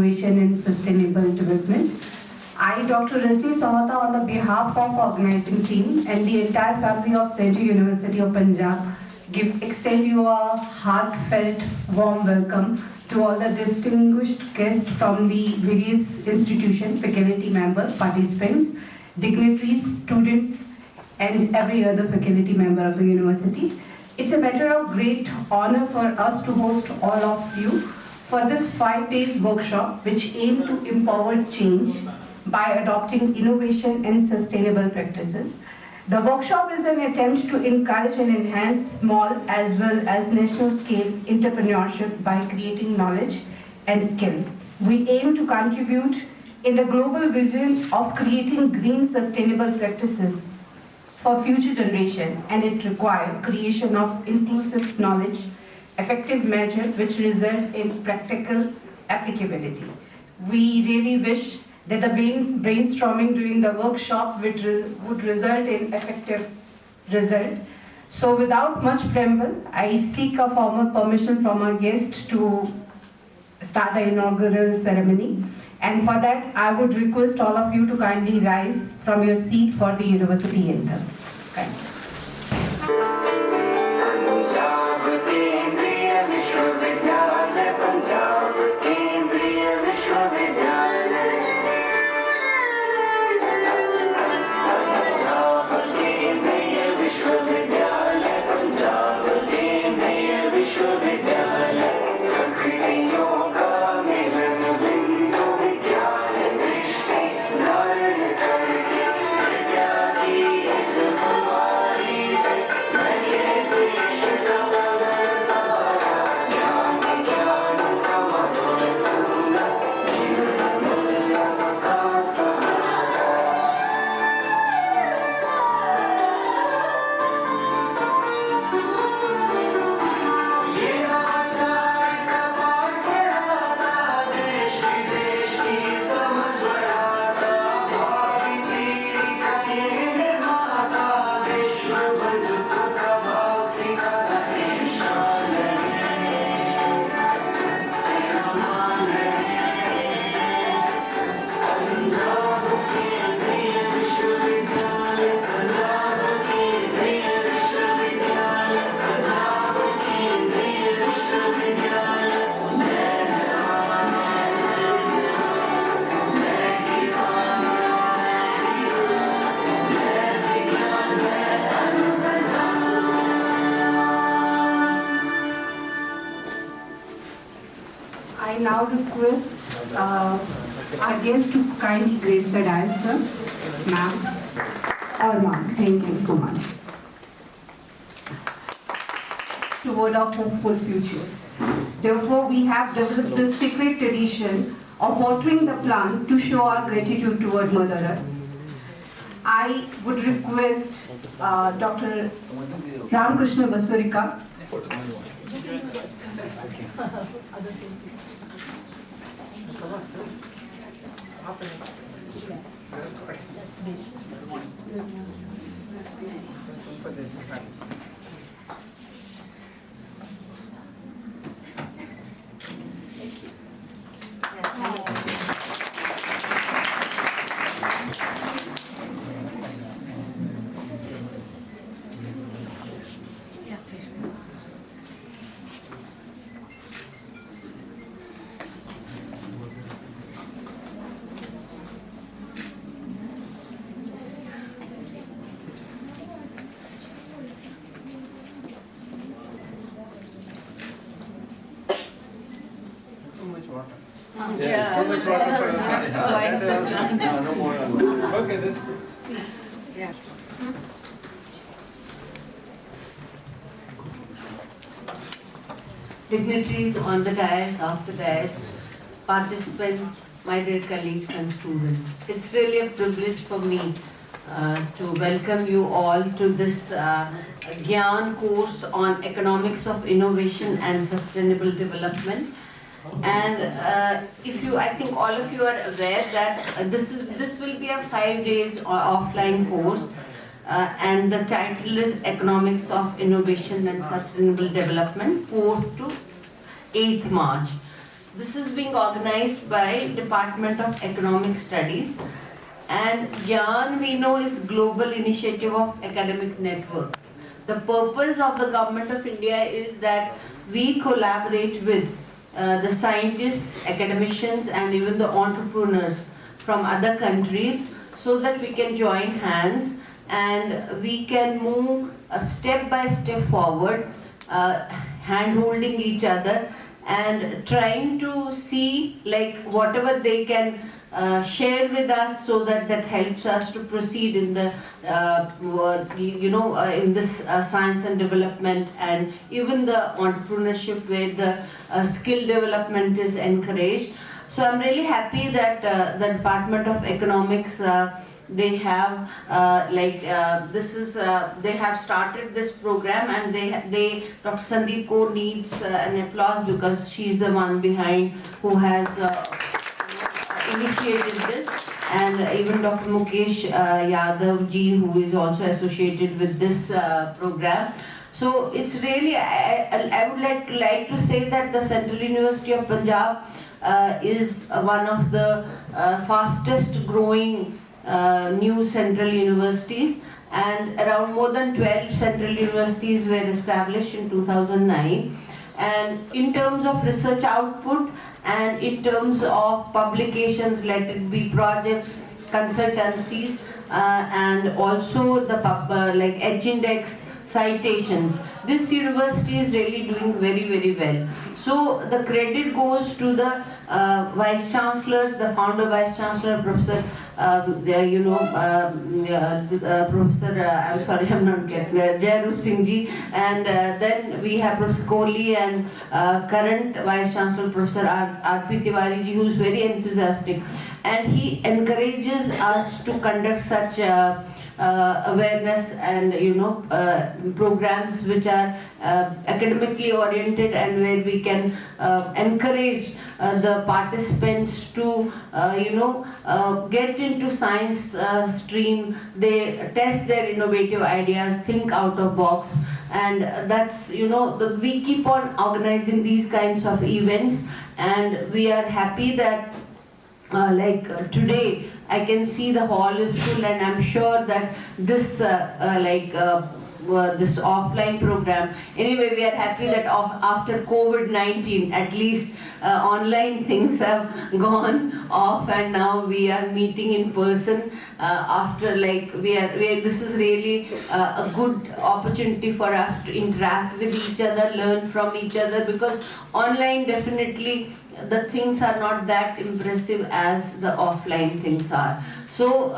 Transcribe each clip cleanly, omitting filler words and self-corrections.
Innovation and Sustainable Development. I, Dr. Rajni Sohata, on the behalf of organizing team and the entire family of Central University of Punjab, extend you a heartfelt warm welcome to all the distinguished guests from the various institutions, faculty members, participants, dignitaries, students, and every other faculty member of the university. It's a matter of great honor for us to host all of you for this 5 days workshop, which aim to empower change by adopting innovation and sustainable practices. The workshop is an attempt to encourage and enhance small as well as national scale entrepreneurship by creating knowledge and skill. We aim to contribute in the global vision of creating green sustainable practices for future generation, and it requires creation of inclusive knowledge, effective measures which result in practical applicability. We really wish that the brainstorming during the workshop would result in effective result. So without much preamble, I seek a formal permission from our guest to start the inaugural ceremony. And for that, I would request all of you to kindly rise from your seat for the university anthem. Thank you. I now request our guest to kindly grace the dais, sir. Ma'am. Or ma'am. Thank you so much. Toward a hopeful future. Therefore, we have developed the sacred tradition of watering the plant to show our gratitude toward Mother Earth. I would request Dr. Ramakrishna Basurika. Yeah, so much water for the plants. No more. Okay, that's good. Yeah. Dignitaries on the dais, off the dais, participants, my dear colleagues and students. It's really a privilege for me to welcome you all to this Gyan course on Economics of Innovation and Sustainable Development. And I think all of you are aware that this will be a 5 days offline course, and the title is Economics of Innovation and Sustainable Development, 4th to 8th March. This is being organized by Department of Economic Studies, and GYAN we know is Global Initiative of Academic Networks. The purpose of the Government of India is that we collaborate with the scientists, academicians and even the entrepreneurs from other countries so that we can join hands and we can move step by step forward, hand holding each other and trying to see like whatever they can share with us so that that helps us to proceed in the in this science and development and even the entrepreneurship where the skill development is encouraged. So I'm really happy that the Department of Economics they have they have started this program, and they Dr. Sandeep Kaur needs an applause because she is the one behind who has initiated this, and even Dr. Mukesh Yadav ji, who is also associated with this program. So it's really, I would like to say that the Central University of Punjab is one of the fastest growing new central universities, and around more than 12 central universities were established in 2009. And in terms of research output and in terms of publications, let it be projects, consultancies, and also the like Edge Index citations, this university is really doing very well. So the credit goes to the vice chancellors, the founder vice chancellor, Professor Professor I'm sorry, I'm not getting Jairoop Singh ji, and then we have Professor Kohli and current vice chancellor Professor R.P. Tiwari ji, who is very enthusiastic, and he encourages us to conduct such awareness and programs which are academically oriented and where we can encourage the participants to get into science stream. They test their innovative ideas, think out of box, and that's we keep on organizing these kinds of events, and we are happy that today I can see the hall is full, and I'm sure that this this offline program, anyway we are happy that after COVID-19 at least online things have gone off, and now we are meeting in person after this is really a good opportunity for us to interact with each other, learn from each other, because online definitely the things are not that impressive as the offline things are. So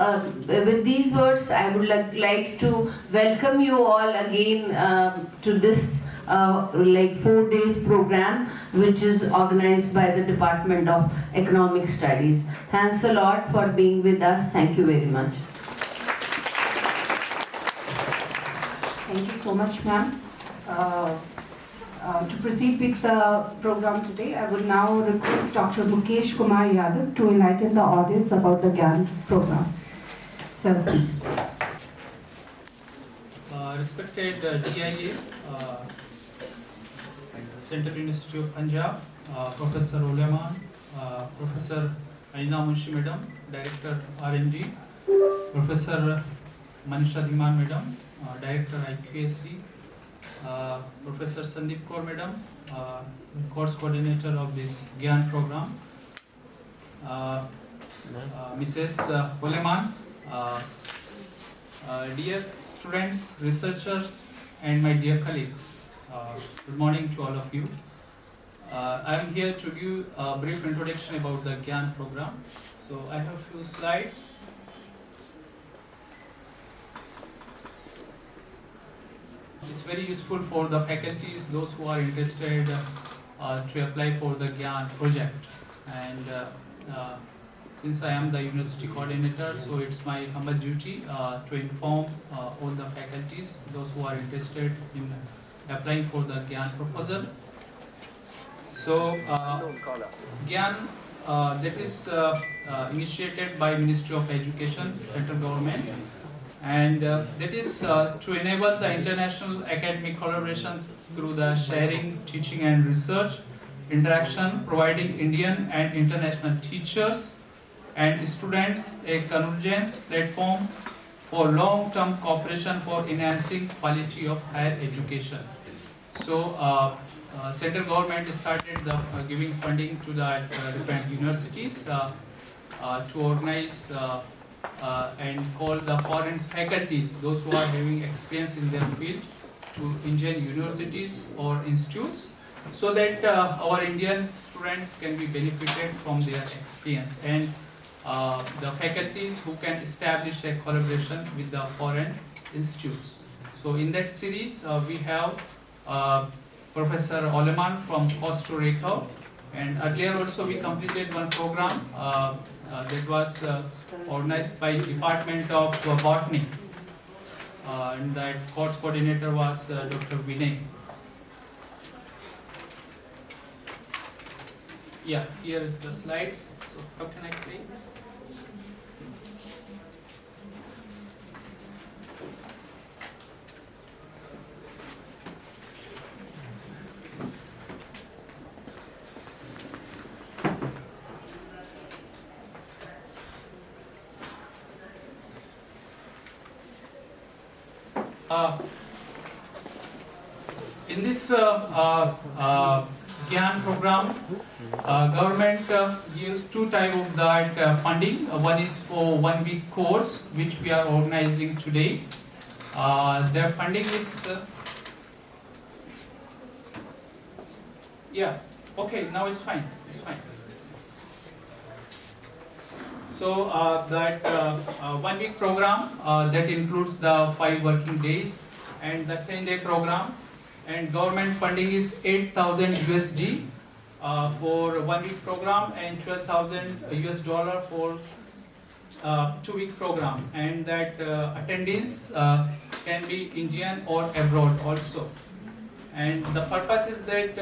with these words I would like to welcome you all again to this 4 days program which is organized by the Department of Economic Studies. Thanks a lot for being with us. Thank you very much. Thank you so much, ma'am. To proceed with the program today, I would now request Dr. Mukesh Kumar Yadav to enlighten the audience about the GYAN program. Sir, please. Respected DIA, Central University of Punjab, Professor L01, Professor Aina Munshi Madam, Director R&D, Professor Manisha Dhiman Madam, Director IQAC, Professor Sandeep Kaur Madam, course coordinator of this GYAN program, Mrs. L01, dear students, researchers and my dear colleagues, good morning to all of you. I am here to give a brief introduction about the GYAN program. So I have a few slides. It's very useful for the faculties, those who are interested to apply for the GYAN project. And since I am the university coordinator, so it's my humble duty to inform all the faculties, those who are interested in applying for the GYAN proposal. So GYAN, that is initiated by Ministry of Education, central government, and that is to enable the international academic collaboration through the sharing, teaching and research interaction, providing Indian and international teachers and students a convergence platform for long-term cooperation for enhancing quality of higher education. So, central government started giving funding to the different universities to organize and call the foreign faculties, those who are having experience in their field, to Indian universities or institutes, so that our Indian students can be benefited from their experience, and the faculties who can establish a collaboration with the foreign institutes. So in that series, we have Professor Oleman from Costa Rica, and earlier also we completed one program that was organized by Department of Botany, and that course coordinator was Dr. Vinay. Yeah, here is the slides. So how can I play this? In this GYAN program, government gives two types of that funding. One is for 1 week course, which we are organizing today. Their funding is yeah, okay, now it's fine, it's fine. So that 1 week program that includes the 5 working days and the 10-day program, and government funding is 8,000 USD for 1 week program and 12,000 US dollar for 2 week program, and that attendance can be Indian or abroad also. And the purpose is that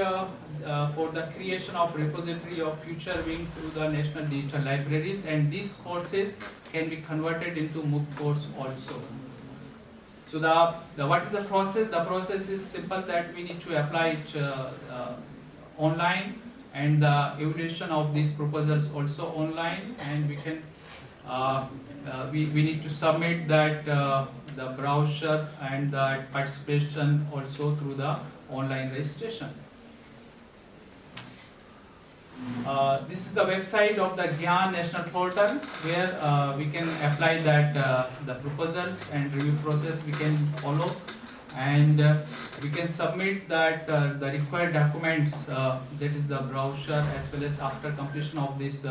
for the creation of repository of future wing through the national digital libraries, and these courses can be converted into MOOC course also. So what is the process? The process is simple, that we need to apply it online, and the evaluation of these proposals also online, and we can we need to submit that the brochure and that participation also through the online registration. This is the website of the GYAN National Portal, where we can apply that the proposals and review process we can follow, and we can submit that the required documents, that is the brochure, as well as after completion of this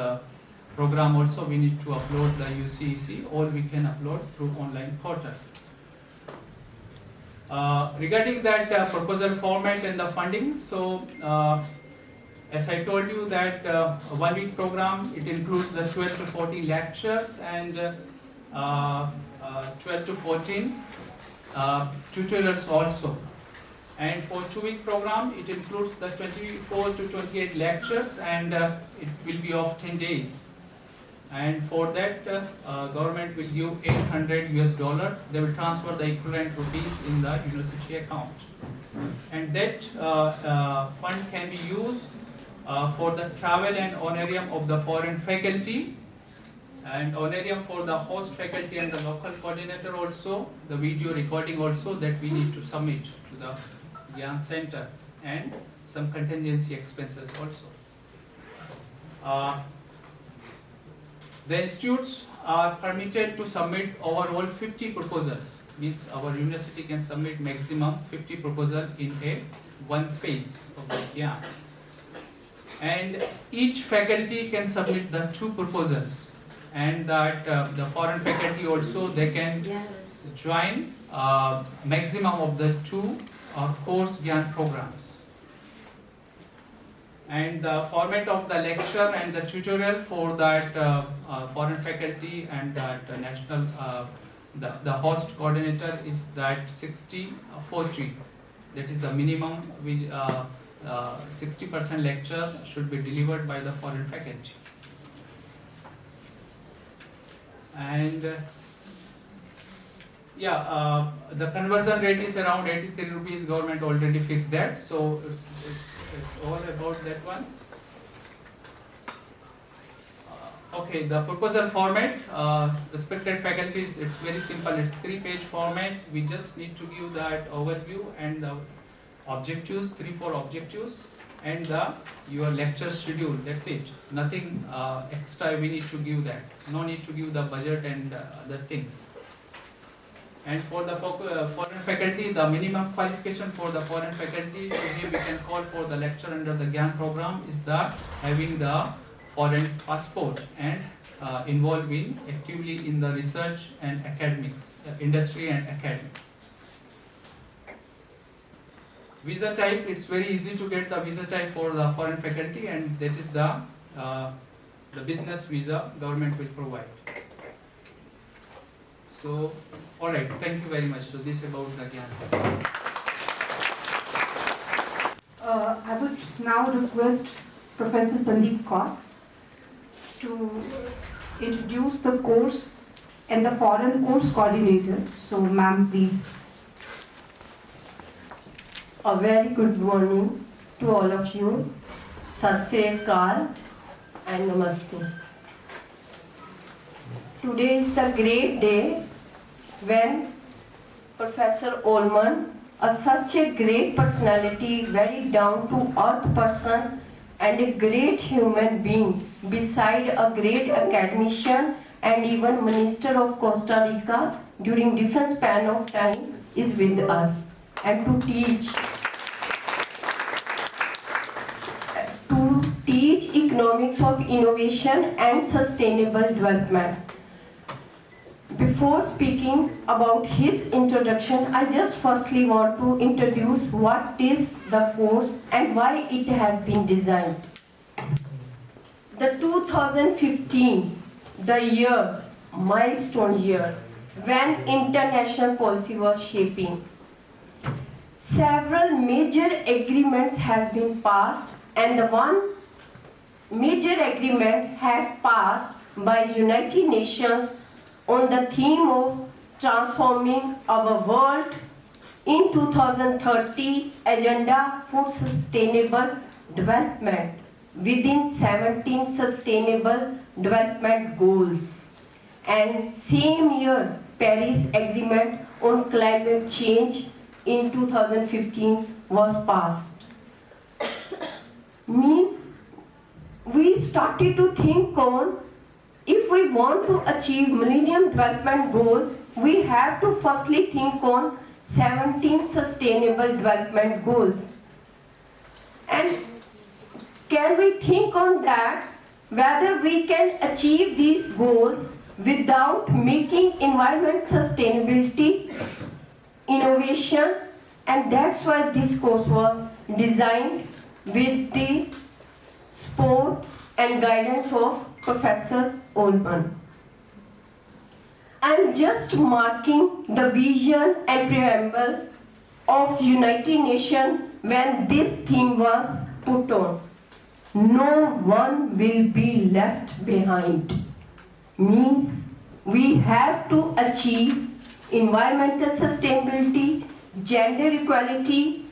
program also we need to upload the UCEC, or we can upload through online portal. Regarding that proposal format and the funding, so as I told you that 1 week program, it includes the 12 to 14 lectures and 12 to 14 tutorials also. And for 2 week program, it includes the 24 to 28 lectures, and it will be of 10 days. And for that, government will give 800 US dollar. They will transfer the equivalent rupees in the university account. And that fund can be used for the travel and honorarium of the foreign faculty, and honorarium for the host faculty and the local coordinator also, the video recording also that we need to submit to the GYAN Center, and some contingency expenses also. The institutes are permitted to submit overall 50 proposals, means our university can submit maximum 50 proposals in one phase of the GYAN. And each faculty can submit the 2 proposals, and that the foreign faculty also, they can join maximum of the 2 course GYAN programs. And the format of the lecture and the tutorial for that foreign faculty and that national the host coordinator is that 60-40. That is the minimum. 60% lecture should be delivered by the foreign faculty. The conversion rate is around 83 rupees. Government already fixed that, so it's all about that one. Okay, the proposal format, respected faculties, it's very simple. It's 3-page format. We just need to give that overview and the objectives, 3-4 objectives, and your lecture schedule. That's it. Nothing extra we need to give that. No need to give the budget and other things. And for the foreign faculty, the minimum qualification for the foreign faculty, we can call for the lecture under the GYAN program is the having the foreign passport and involving actively in the research and academics, industry and academics. Visa type, it's very easy to get the visa type for the foreign faculty, and that is the business visa government will provide. So, alright, thank you very much. So this about the GYAN. I would now request Professor Sandeep Kaur to introduce the course and the foreign course coordinator. So, ma'am, please. A very good morning to all of you. Sat Sri Akal and Namaste. Today is the great day when Professor Ullman, such a great personality, very down-to-earth person and a great human being, beside a great academician and even Minister of Costa Rica during different span of time, is with us and to teach economics of innovation and sustainable development. Before speaking about his introduction, I just firstly want to introduce what is the course and why it has been designed. The 2015, the year, milestone year, when international policy was shaping, several major agreements has been passed, and the one major agreement has passed by United Nations on the theme of transforming our world in 2030 agenda for sustainable development within 17 sustainable development goals. And same year, Paris Agreement on climate change in 2015 was passed. Means we started to think on, if we want to achieve Millennium Development Goals, we have to firstly think on 17 Sustainable Development Goals. And can we think on that, whether we can achieve these goals without making environment sustainability, innovation, and that's why this course was designed with the support and guidance of Professor Ullman. I am just marking the vision and preamble of United Nations when this theme was put on. No one will be left behind. Means we have to achieve environmental sustainability, gender equality,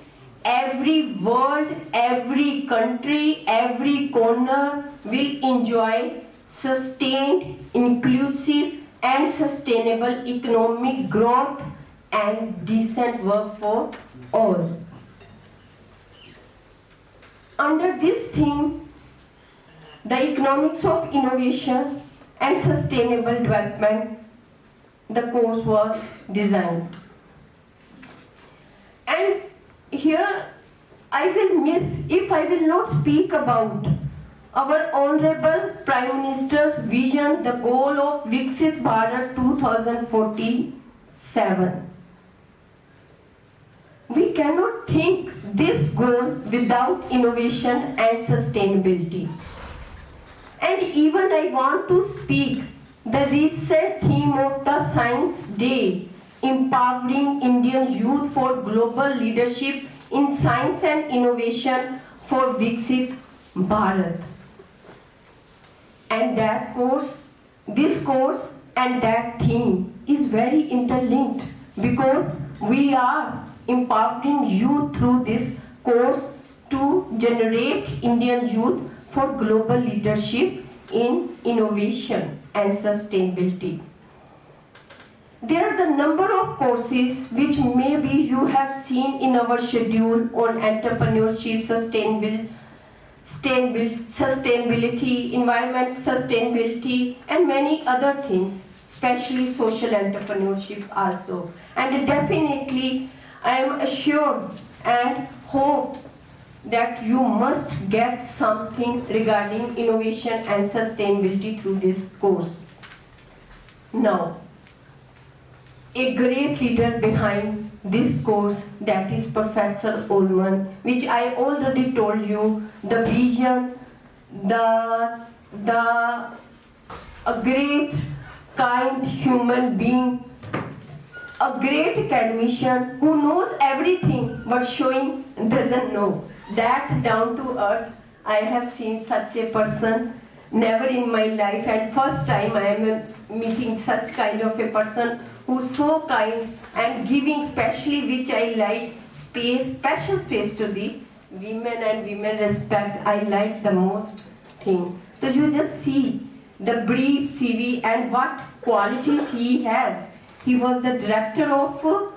every world, every country, every corner will enjoy sustained, inclusive and sustainable economic growth and decent work for all. Under this theme, the economics of innovation and sustainable development, the course was designed. And here I will miss if I will not speak about our Honorable Prime Minister's vision, the goal of Viksit Bharat 2047. We cannot think this goal without innovation and sustainability. And even I want to speak the recent theme of the Science Day, empowering Indian youth for global leadership in science and innovation for Viksit Bharat. And that course, this course and that theme is very interlinked because we are empowering you through this course to generate Indian youth for global leadership in innovation and sustainability. There are the number of courses which maybe you have seen in our schedule on entrepreneurship, sustainability, environment sustainability, and many other things, especially social entrepreneurship also. And definitely, I am assured and hope that you must get something regarding innovation and sustainability through this course. Now, a great leader behind this course, that is Professor Ullman, which I already told you, the vision, a great kind human being, a great academician who knows everything but showing doesn't know. That down to earth, I have seen such a person never in my life, and first time I am meeting such kind of a person who's so kind and giving, especially which I like, space, special space to the women and women respect. I like the most thing. So you just see the brief CV and what qualities he has. He was the director of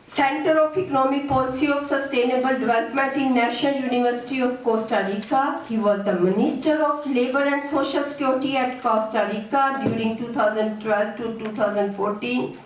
Center of Economic Policy of Sustainable Development in National University of Costa Rica. He was the Minister of Labor and Social Security at Costa Rica during 2012 to 2014.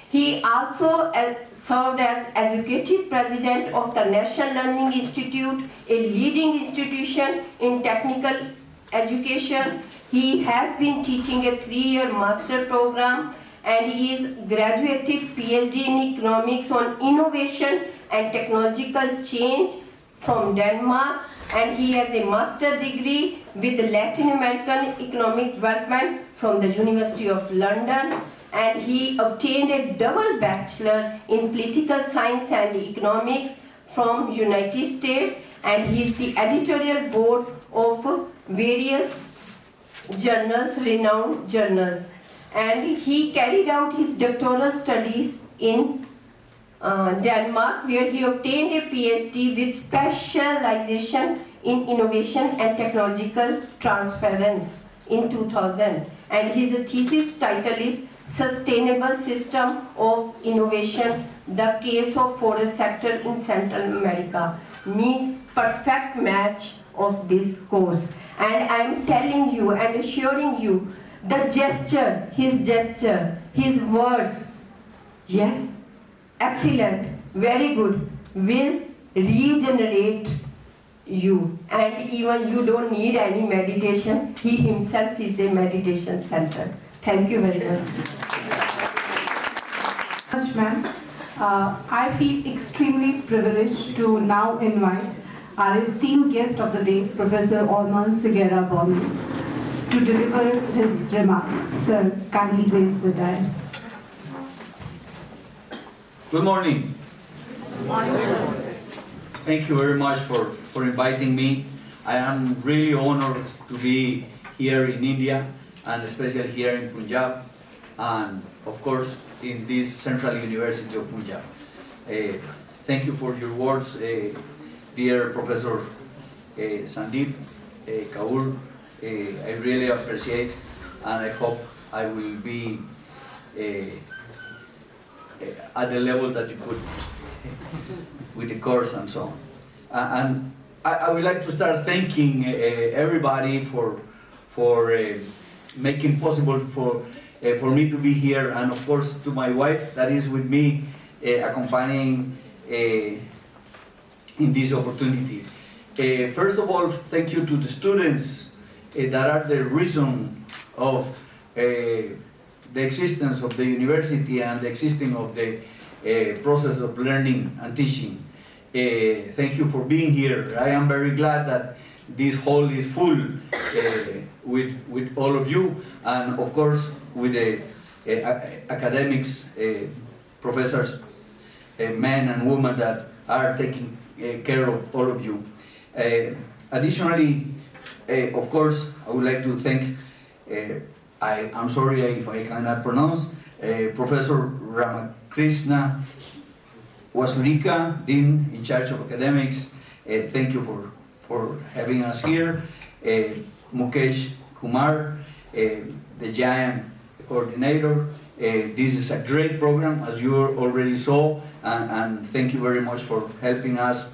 He also served as Executive President of the National Learning Institute, a leading institution in technical education. He has been teaching a 3-year master program, and he is graduated PhD in economics on innovation and technological change from Denmark, and he has a master degree with Latin American economic development from the University of London, and he obtained a double bachelor in political science and economics from United States, and he is the editorial board of various journals, renowned journals. And he carried out his doctoral studies in Denmark, where he obtained a PhD with specialization in innovation and technological transference in 2000. And his thesis title is Sustainable System of Innovation, the Case of Forest Sector in Central America. Means perfect match of this course. And I am telling you and assuring you, the gesture, his words, yes, excellent, very good, will regenerate you. And even you don't need any meditation. He himself is a meditation center. Thank you very much. Ma'am. I feel extremely privileged to now invite our esteemed guest of the day, Professor Orman Sigera Bomi, to deliver his remarks. Sir, kindly grace the dais. Good morning. Thank you very much for inviting me. I am really honored to be here in India, and especially here in Punjab, and of course in this Central University of Punjab. Thank you for your words, dear Professor Sandeep Kaur. I really appreciate, and I hope I will be at the level that you put with the course and so on. And I would like to start thanking everybody for making possible for me to be here, and of course to my wife that is with me accompanying in this opportunity. First of all, thank you to the students that are the reason of the existence of the university and the existing of the process of learning and teaching. Thank you for being here. I am very glad that this hall is full with all of you, and of course with the academics, professors, men and women that are taking care of all of you. Additionally, of course, I would like to thank, I'm sorry if I cannot pronounce, Professor Ramakrishna Wasurika, Dean in charge of academics, thank you for having us here. Mukesh Kumar, the giant coordinator. This is a great program, as you already saw, and thank you very much for helping us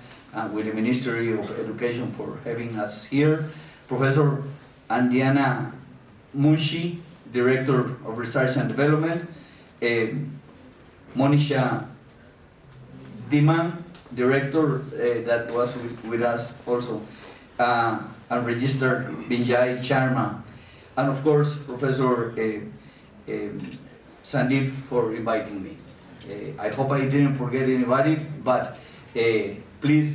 with the Ministry of Education for having us here. Professor Andiana Munshi, Director of Research and Development. Monisha Diman, Director, that was with us also, and registered Binjai Sharma, and of course Professor Sandeep for inviting me. I hope I didn't forget anybody, but please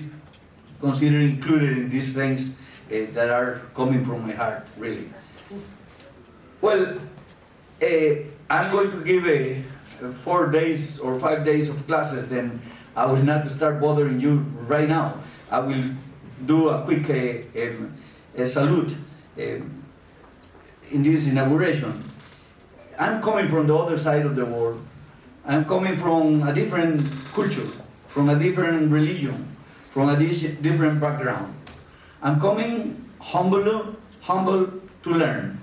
consider including these things that are coming from my heart, really. Well, I'm going to give 4 days or 5 days of classes, then I will not start bothering you right now. I will do a quick salute in this inauguration. I'm coming from the other side of the world. I'm coming from a different culture, from a different religion, from a different background. I'm coming humble to learn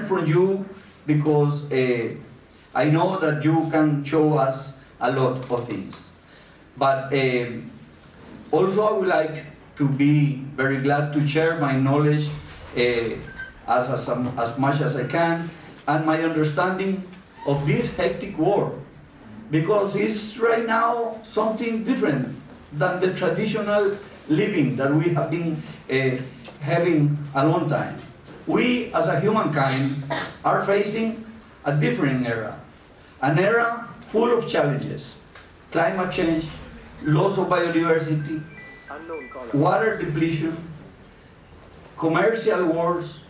from you, because I know that you can show us a lot of things. But also I would like to be very glad to share my knowledge as much as I can, and my understanding of this hectic war, because it's right now something different than the traditional living that we have been having a long time. We as a humankind are facing a different era, an era full of challenges: climate change, loss of biodiversity, water depletion, commercial wars,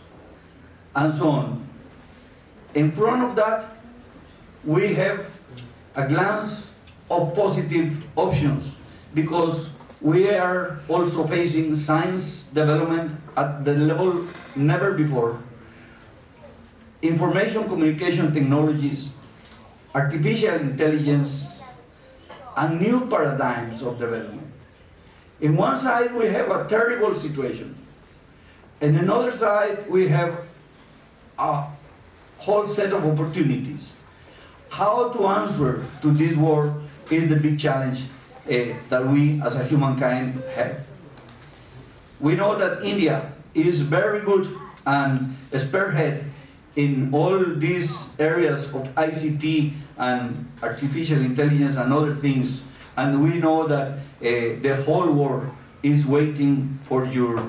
and so on. In front of that, we have a glance of positive options, because we are also facing science development at the level never before. Information communication technologies, artificial intelligence, and new paradigms of development. In one side, we have a terrible situation. In another side, we have a whole set of opportunities. How to answer to this war is the big challenge that we as a humankind have. We know that India is very good and spearhead in all these areas of ICT and artificial intelligence and other things, and we know that the whole world is waiting for your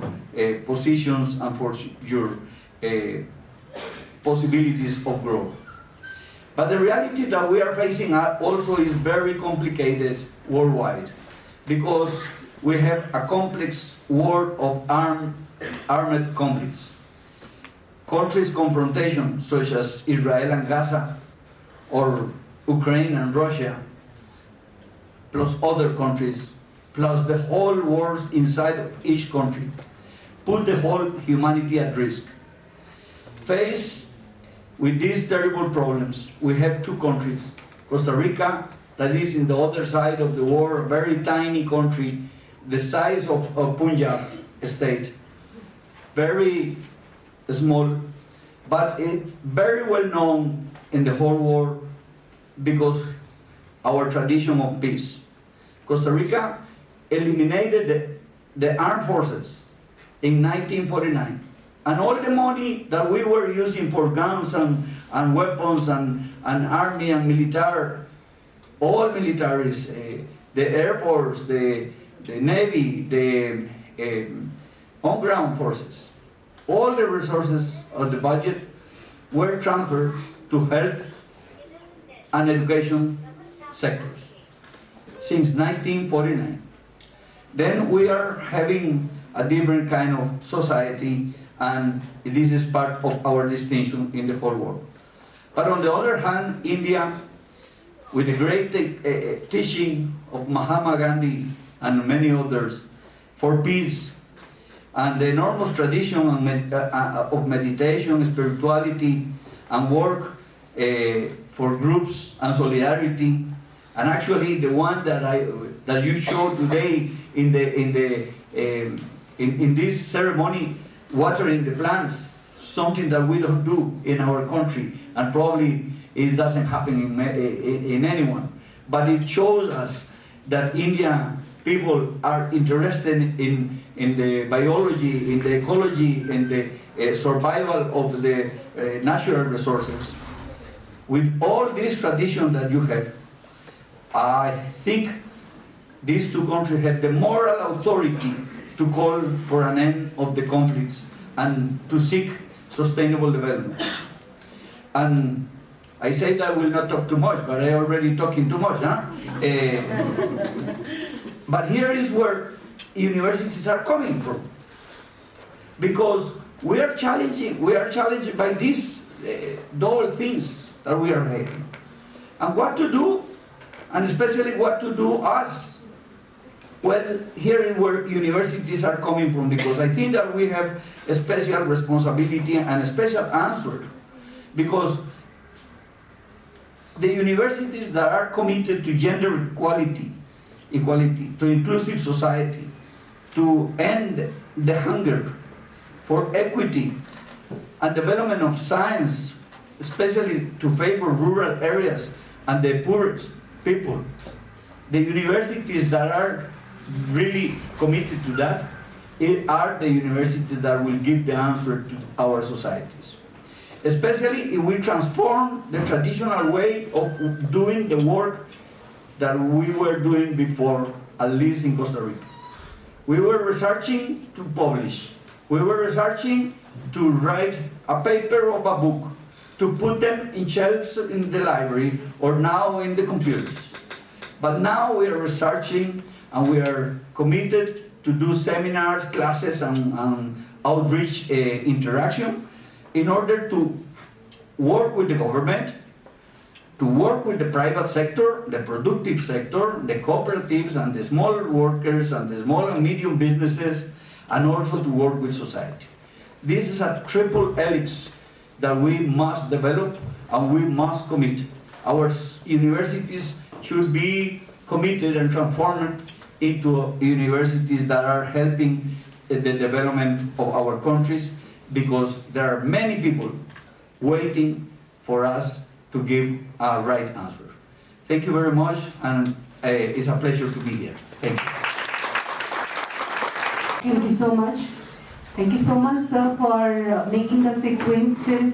positions and for your possibilities of growth. But the reality that we are facing also is very complicated worldwide, because we have a complex world of armed conflicts. Countries' confrontation, such as Israel and Gaza, or Ukraine and Russia, plus other countries, plus the whole wars inside of each country, put the whole humanity at risk. Faced with these terrible problems, we have two countries: Costa Rica, that is in the other side of the world, a very tiny country, the size of Punjab state, very small, but very well known in the whole world because our tradition of peace. Costa Rica eliminated the armed forces in 1949. And all the money that we were using for guns and weapons and army and military, all militaries, the Air Force, the Navy, the on-ground forces, all the resources of the budget were transferred to health and education sectors since 1949. Then we are having a different kind of society, and this is part of our distinction in the whole world. But on the other hand, India, with the great teaching of Mahatma Gandhi and many others for peace, and the enormous tradition of meditation, spirituality, and work for groups and solidarity. And actually, the one that you showed today in this ceremony, watering the plants, something that we don't do in our country, and probably it doesn't happen in anyone. But it shows us that Indian people are interested in the biology, in the ecology, in the survival of the natural resources. With all this tradition that you have, I think these two countries have the moral authority to call for an end of the conflicts and to seek sustainable development. And I say that I will not talk too much, but I already talking too much, huh? But here is where universities are coming from, because we are challenged by these double things that we are having, and what to do, and especially what to do us. Well, here is where universities are coming from, because I think that we have a special responsibility and a special answer, because the universities that are committed to gender equality, to inclusive society, to end the hunger for equity and development of science, especially to favor rural areas and the poorest people. The universities that are really committed to that are the universities that will give the answer to our societies. Especially if we transform the traditional way of doing the work that we were doing before, at least in Costa Rica. We were researching to publish. We were researching to write a paper or a book, to put them in shelves in the library or now in the computers. But now we are researching and we are committed to do seminars, classes, and outreach interaction in order to work with the government, to work with the private sector, the productive sector, the cooperatives and the small workers and the small and medium businesses, and also to work with society. This is a triple helix that we must develop and we must commit. Our universities should be committed and transformed into universities that are helping the development of our countries, because there are many people waiting for us to give a right answer. Thank you very much, and it's a pleasure to be here. Thank you. Thank you so much. Thank you so much, sir, for making us acquainted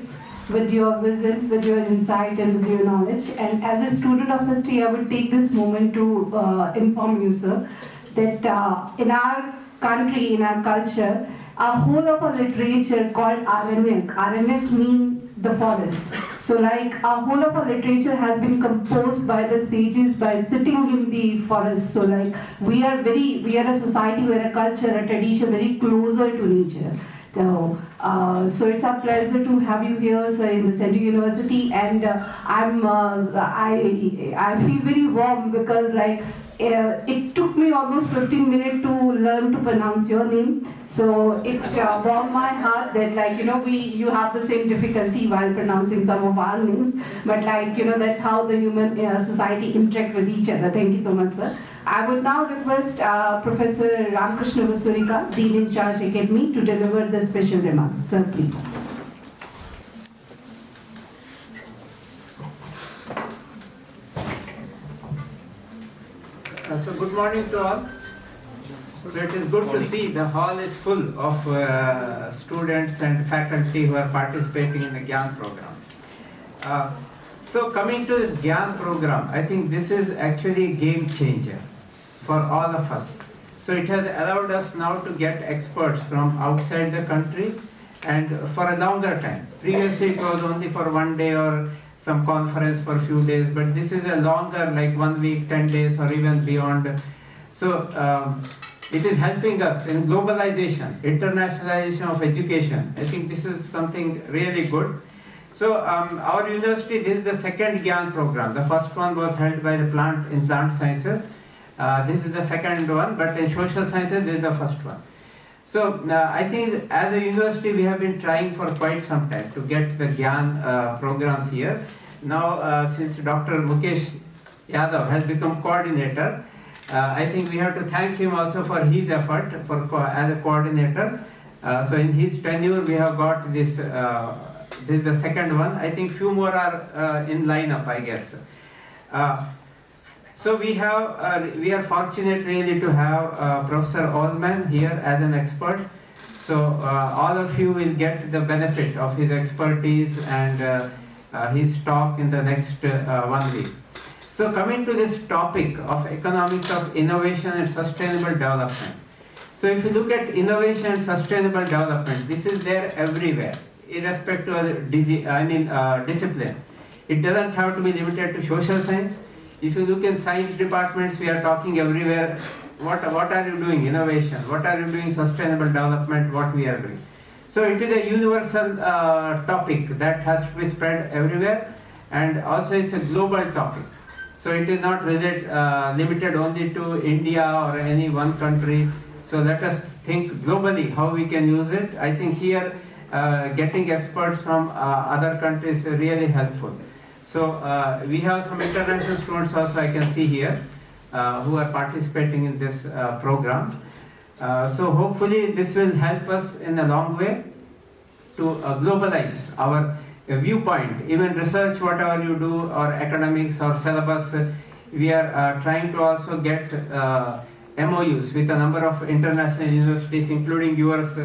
with your vision, with your insight, and with your knowledge. And as a student of history, I would take this moment to inform you, sir, that in our country, in our culture, a whole of our literature called Aranyak. Aranyak means the forest. So like our whole of our literature has been composed by the sages by sitting in the forest. So like we are a society, we're a culture, a tradition very closer to nature. So it's a pleasure to have you here, sir, in the Central University, and I feel very warm because like it took me almost 15 minutes to learn to pronounce your name. So it warmed my heart that like you have the same difficulty while pronouncing some of our names, but like that's how the human society interact with each other. Thank you so much, sir. I would now request Professor Ramakrishna Vasurika, Dean in Charge Academy, to deliver the special remarks. Sir, please. So good morning to all. So it is good to see the hall is full of students and faculty who are participating in the GYAN program. So coming to this GYAN program, I think this is actually a game changer for all of us. So it has allowed us now to get experts from outside the country and for a longer time. Previously it was only for one day or some conference for a few days, but this is a longer, like 1 week, 10 days, or even beyond. So it is helping us in globalization, internationalization of education. I think this is something really good. So our university, this is the second GYAN program. The first one was held by the plant sciences. This is the second one, but in social sciences, this is the first one. So I think as a university, we have been trying for quite some time to get the GYAN programs here. now since Dr. Mukesh Yadav has become coordinator, I think we have to thank him also for his effort as a coordinator. So in his tenure we have got this, this is the second one. I think few more are in lineup, I guess. So we are fortunate really to have Professor Allman here as an expert. So all of you will get the benefit of his expertise and his talk in the next 1 week. So coming to this topic of economics of innovation and sustainable development. So if you look at innovation and sustainable development, this is there everywhere, irrespective of discipline. It doesn't have to be limited to social science. If you look in science departments, we are talking everywhere. What are you doing? Innovation. What are you doing? Sustainable development. What we are doing. So it is a universal topic that has to be spread everywhere, and also it's a global topic. So it is not limited only to India or any one country. So let us think globally how we can use it. I think here getting experts from other countries is really helpful. So we have some international students also I can see here who are participating in this program. So hopefully this will help us in a long way to globalize our viewpoint. Even research, whatever you do, or academics or syllabus, we are trying to also get MOUs with a number of international universities, including yours.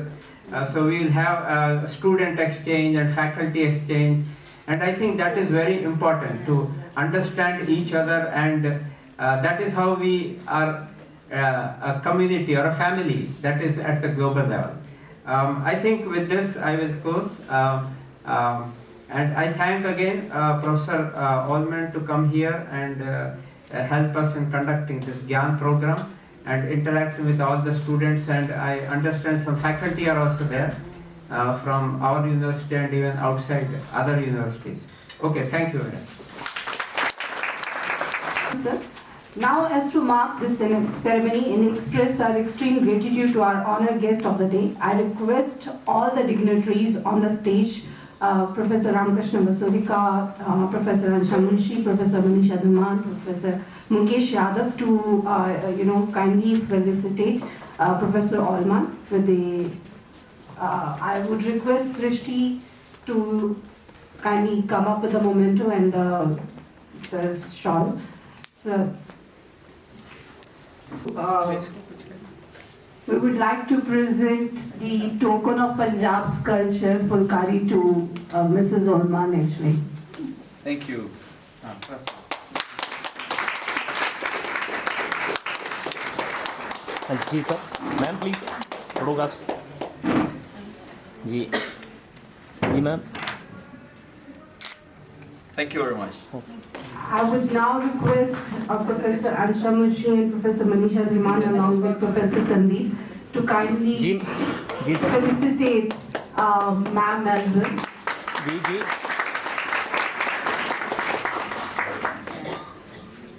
So we will have student exchange and faculty exchange. And I think that is very important to understand each other, and that is how we are a community or a family that is at the global level. I think with this I will close. And I thank again Professor Allman to come here and help us in conducting this GYAN program and interact with all the students, and I understand some faculty are also there from our university and even outside other universities. Okay, thank you very much. Sir, now as to mark this ceremony and express our extreme gratitude to our honored guest of the day, I request all the dignitaries on the stage, Professor Ramakrishna Vasurika, Professor Ansha Munshi, Professor Manisha Dhuman, Professor Mukesh Yadav to kindly felicitate Professor Allman with the. I would request Srishti to kindly come up with the memento and the shawl. So, we would like to present the token of Punjab's culture, Fulkari, to Mrs. Allman actually. Thank you. जी sir, ma'am please photographs जी जी ma'am. Thank you very much. I would now request Professor Ansha Munshi and Professor Manisha Dhuman along with Professor Sandeep to kindly जी sir. felicitate ma'am as well. जी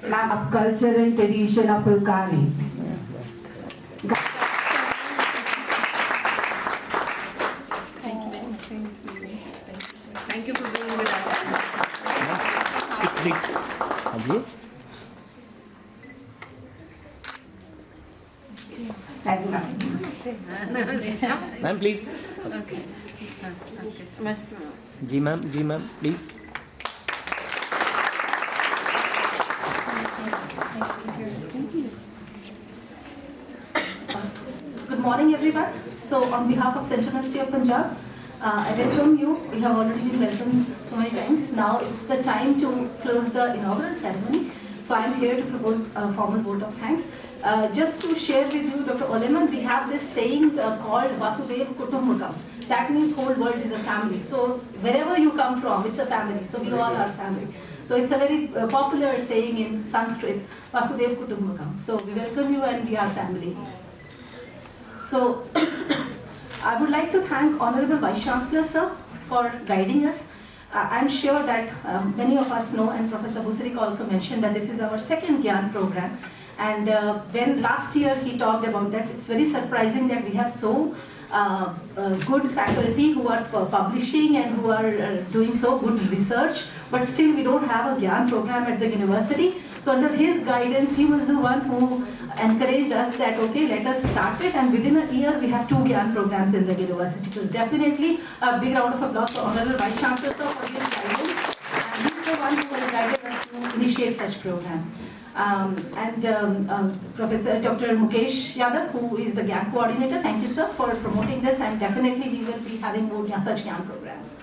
Ma'am of culture and tradition of Fulkari. Thank you for being with us. Please. हाँ जी. Thank you, ma'am. Ma'am please. जी ma'am please. Good morning, everyone. So, on behalf of Central University of Punjab, I welcome you. We have already been welcomed so many times. Now it's the time to close the inaugural ceremony. So, I am here to propose a formal vote of thanks. Just to share with you, Dr. Allman, we have this saying called Vasudev Kutumbakam. That means whole world is a family. So, wherever you come from, it's a family. So, we all are family. So, it's a very popular saying in Sanskrit, Vasudev Kutumbakam. So, we welcome you and we are family. So, I would like to thank Honorable Vice Chancellor sir for guiding us. I'm sure that many of us know, and Professor Busarika also mentioned, that this is our second GYAN program. And when last year he talked about that, it's very surprising that we have so good faculty who are publishing and who are doing so good research, but still we don't have a Gyan program at the university. So under his guidance, he was the one who encouraged us that, okay, let us start it, and within a year we have 2 Gyan programs in the university. So definitely a big round of applause for Honorable Vice Chancellor sir for his guidance, and he's the one who has guided us to initiate such program. Professor Dr. Mukesh Yadav, who is the Gyan coordinator, thank you sir for promoting this, and definitely we will be having more such Gyan programs.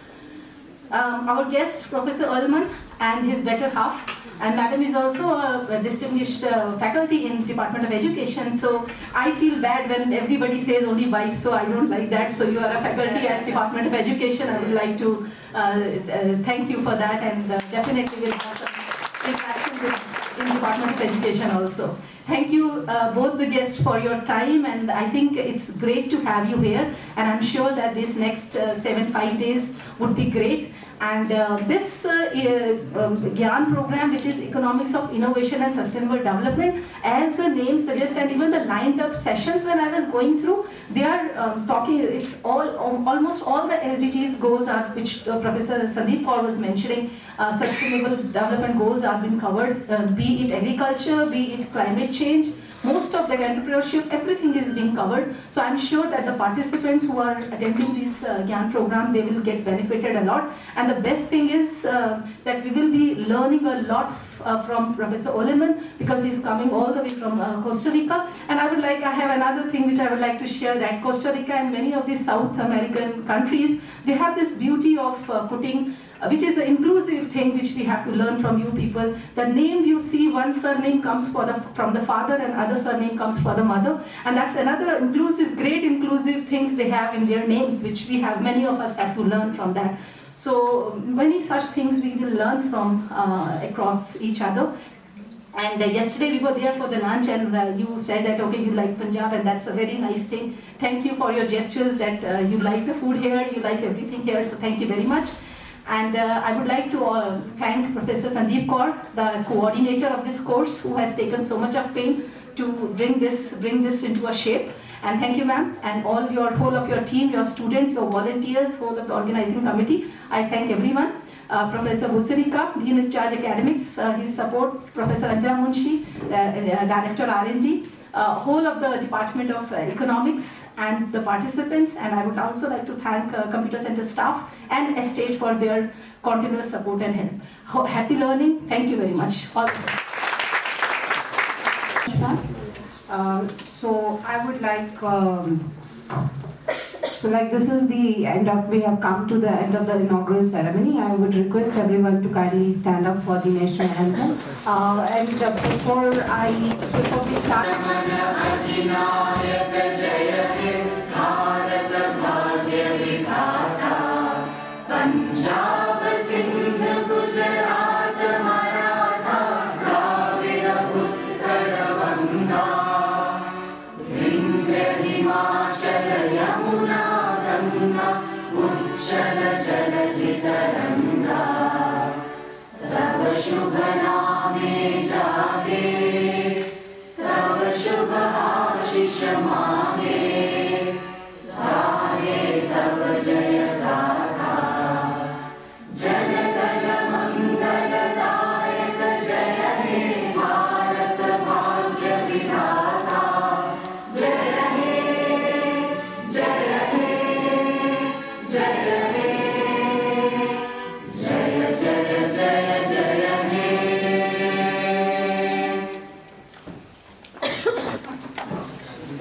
Our guest, Professor L01 and his better half, and Madam is also a distinguished faculty in Department of Education, so I feel bad when everybody says only wife, so I don't like that. So you are a faculty at Department of Education. I would like to thank you for that, and definitely will have some interaction in Department of Education also. Thank you both the guests for your time, and I think it's great to have you here, and I'm sure that this next 5 days would be great. And this Gyan program, which is Economics of Innovation and Sustainable Development, as the name suggests, and even the lined up sessions when I was going through, they are talking, it's almost all the SDGs goals are, which Professor Sandeep Kaur was mentioning, sustainable development goals are being covered, be it agriculture, be it climate change, most of the entrepreneurship, everything is being covered. So I'm sure that the participants who are attending this Gyan program, they will get benefited a lot. And the best thing is that we will be learning a lot from Professor L01, because he's coming all the way from Costa Rica. And I have another thing which I would like to share, that Costa Rica and many of these South American countries, they have this beauty of putting, which is an inclusive thing which we have to learn from you people. The name you see, one surname comes from the father and other surname comes for the mother. And that's another inclusive, great inclusive things they have in their names, which we have, many of us have to learn from that. So many such things we will learn from across each other. And yesterday we were there for the lunch, and you said that, okay, you like Punjab, and that's a very nice thing. Thank you for your gestures that you like the food here, you like everything here, so thank you very much. And I would like to thank Professor Sandeep Kaur, the coordinator of this course, who has taken so much of pain to bring this into a shape. And thank you, ma'am, and whole of your team, your students, your volunteers, whole of the organizing committee. I thank everyone. Professor Busarika, Dean in Charge Academics, his support, Professor Anja Munshi, Director R&D, whole of the Department of Economics and the participants, and I would also like to thank Computer Center staff and Estate for their continuous support and help. Happy learning. Thank you very much. All the best. So I would like, this is the end of, we have come to the end of the inaugural ceremony. I would request everyone to kindly stand up for the national anthem. Before we start, शुभ नामे जागे तव शुभ आशीष मा